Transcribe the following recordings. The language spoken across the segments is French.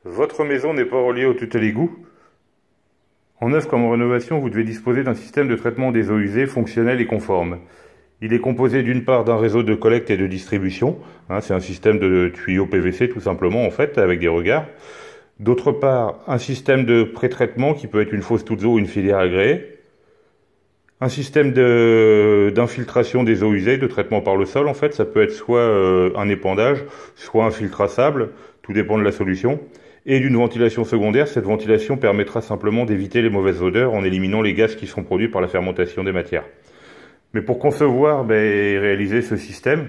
Votre maison n'est pas reliée au tout à l'égout. En neuf comme en rénovation, vous devez disposer d'un système de traitement des eaux usées fonctionnel et conforme. Il est composé d'une part d'un réseau de collecte et de distribution, c'est un système de tuyaux PVC tout simplement en fait, avec des regards. D'autre part, un système de pré-traitement qui peut être une fosse toute eau ou une filière agréée. Un système d'infiltration des eaux usées, de traitement par le sol en fait, ça peut être soit un épandage, soit un filtre à sable, tout dépend de la solution. Et d'une ventilation secondaire, cette ventilation permettra simplement d'éviter les mauvaises odeurs en éliminant les gaz qui sont produits par la fermentation des matières. Mais pour concevoir et réaliser ce système,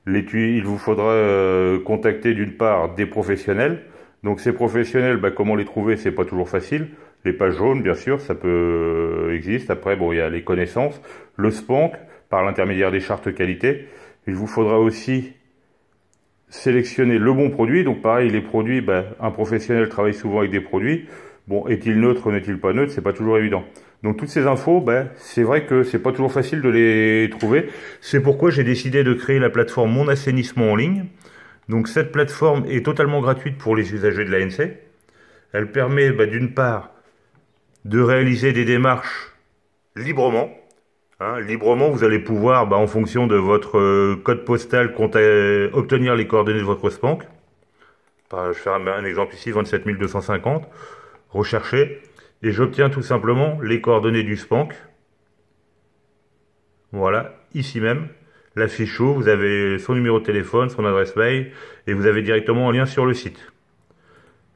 il vous faudra contacter d'une part des professionnels. Donc ces professionnels, comment les trouver, c'est pas toujours facile. Les pages jaunes, bien sûr, ça peut existe. Après, il y a les connaissances, le SPANC, par l'intermédiaire des chartes qualité. Il vous faudra aussi sélectionner le bon produit. Donc pareil, les produits, un professionnel travaille souvent avec des produits. Bon, est-il neutre ou n'est-il pas neutre, c'est pas toujours évident. Donc toutes ces infos, c'est vrai que c'est pas toujours facile de les trouver. C'est pourquoi j'ai décidé de créer la plateforme Mon Assainissement en ligne. Donc cette plateforme est totalement gratuite pour les usagers de l'ANC. Elle permet d'une part de réaliser des démarches librement. Librement, vous allez pouvoir, en fonction de votre code postal, obtenir les coordonnées de votre SPANC. Je vais faire un exemple ici, 27 250. Rechercher. Et j'obtiens tout simplement les coordonnées du SPANC. Voilà, ici même. La fiche eau, vous avez son numéro de téléphone, son adresse mail, et vous avez directement un lien sur le site.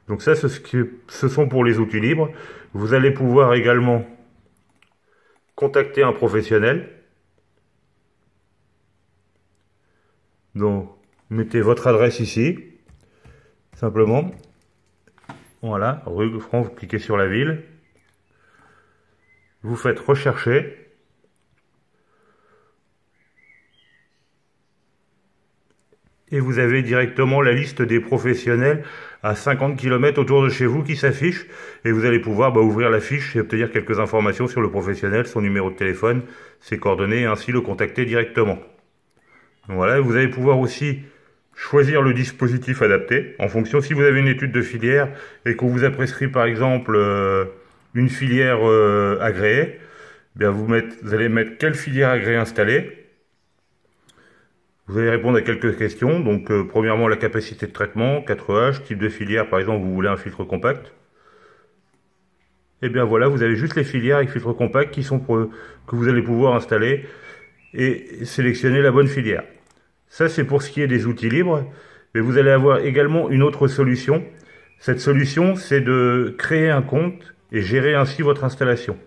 Donc ça, ce sont pour les outils libres. Vous allez pouvoir également contacter un professionnel. Donc, mettez votre adresse ici, simplement. Voilà, rue France, vous cliquez sur la ville. Vous faites rechercher. Et vous avez directement la liste des professionnels à 50 km autour de chez vous qui s'affiche. Et vous allez pouvoir ouvrir la fiche et obtenir quelques informations sur le professionnel, son numéro de téléphone, ses coordonnées, et ainsi le contacter directement. Voilà, vous allez pouvoir aussi choisir le dispositif adapté, en fonction, si vous avez une étude de filière et qu'on vous a prescrit par exemple une filière agréée, vous allez mettre quelle filière agréée installée. Vous allez répondre à quelques questions. Donc, premièrement, la capacité de traitement, 4H, type de filière, par exemple, vous voulez un filtre compact. Et bien voilà, vous avez juste les filières avec filtre compact que vous allez pouvoir installer et sélectionner la bonne filière. Ça, c'est pour ce qui est des outils libres. Mais vous allez avoir également une autre solution. Cette solution, c'est de créer un compte et gérer ainsi votre installation.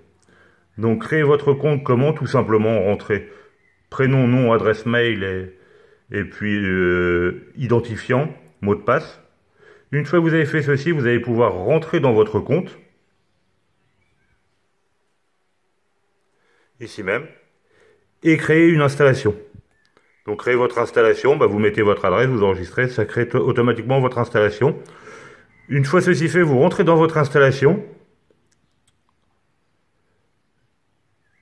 Donc, créer votre compte comment? Tout simplement, rentrer prénom, nom, adresse mail et puis identifiant, mot de passe. Une fois que vous avez fait ceci, vous allez pouvoir rentrer dans votre compte, ici même, et créer une installation. Donc créer votre installation, vous mettez votre adresse, vous enregistrez, ça crée automatiquement votre installation. Une fois ceci fait, vous rentrez dans votre installation.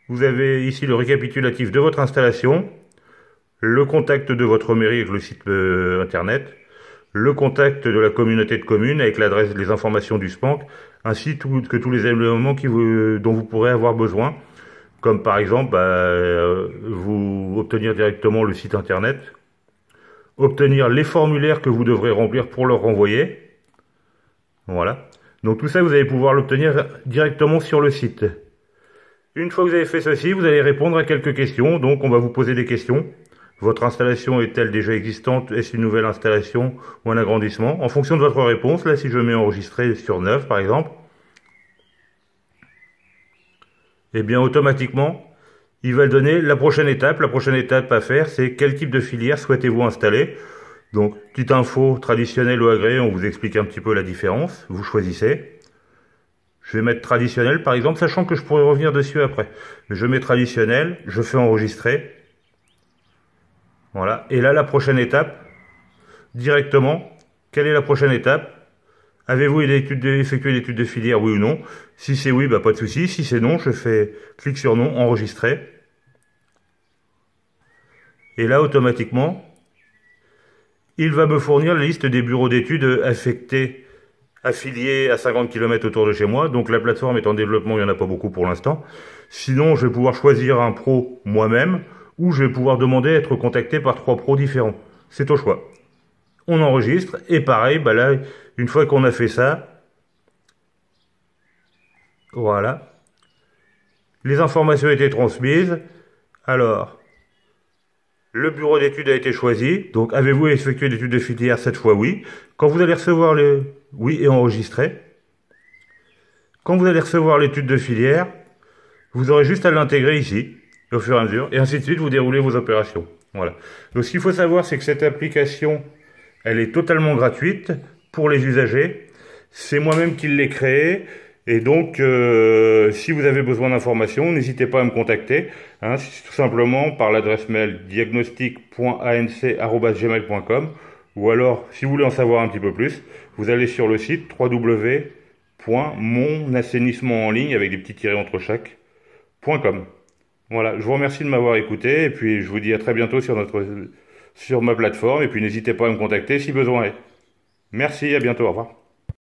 Vous avez ici le récapitulatif de votre installation, le contact de votre mairie avec le site internet, le contact de la communauté de communes avec l'adresse, les informations du SPANC, ainsi que tous les éléments dont vous pourrez avoir besoin, comme par exemple vous obtenir directement le site internet, obtenir les formulaires que vous devrez remplir pour leur renvoyer. Voilà. Donc tout ça, vous allez pouvoir l'obtenir directement sur le site. Une fois que vous avez fait ceci, vous allez répondre à quelques questions. Donc on va vous poser des questions. Votre installation est-elle déjà existante? Est-ce une nouvelle installation ou un agrandissement? En fonction de votre réponse, là si je mets enregistrer sur 9 par exemple, et bien automatiquement, il va donner la prochaine étape. La prochaine étape à faire, c'est quel type de filière souhaitez-vous installer? Donc, petite info, traditionnelle ou agréée, on vous explique un petit peu la différence. Vous choisissez. Je vais mettre traditionnel par exemple, sachant que je pourrais revenir dessus après. Je mets traditionnel, je fais enregistrer. Voilà. Et là, la prochaine étape, directement, quelle est la prochaine étape? Avez-vous effectué l'étude de filière, oui ou non? Si c'est oui, pas de souci. Si c'est non, je fais clic sur non, enregistrer. Et là, automatiquement, il va me fournir la liste des bureaux d'études affectés affilié à 50 km autour de chez moi. Donc la plateforme est en développement, il n'y en a pas beaucoup pour l'instant. Sinon, je vais pouvoir choisir un pro moi-même ou je vais pouvoir demander à être contacté par 3 pros différents. C'est au choix. On enregistre et pareil, bah là, une fois qu'on a fait ça, voilà, les informations ont été transmises. Alors, le bureau d'études a été choisi. Donc, avez-vous effectué l'étude de filière cette fois? Oui. Quand vous allez recevoir le... Oui, et enregistré. Quand vous allez recevoir l'étude de filière, vous aurez juste à l'intégrer ici, au fur et à mesure, et ainsi de suite, vous déroulez vos opérations. Voilà. Donc, ce qu'il faut savoir, c'est que cette application, elle est totalement gratuite pour les usagers. C'est moi-même qui l'ai créée. Et donc, si vous avez besoin d'informations, n'hésitez pas à me contacter. Hein, tout simplement par l'adresse mail diagnostic.anc@gmail.com. Ou alors, si vous voulez en savoir un petit peu plus, vous allez sur le site www.monassainissement-en-ligne avec des petits tirets entre chaque.com. Voilà, je vous remercie de m'avoir écouté et puis je vous dis à très bientôt sur ma plateforme et puis n'hésitez pas à me contacter si besoin est. Merci, à bientôt, au revoir.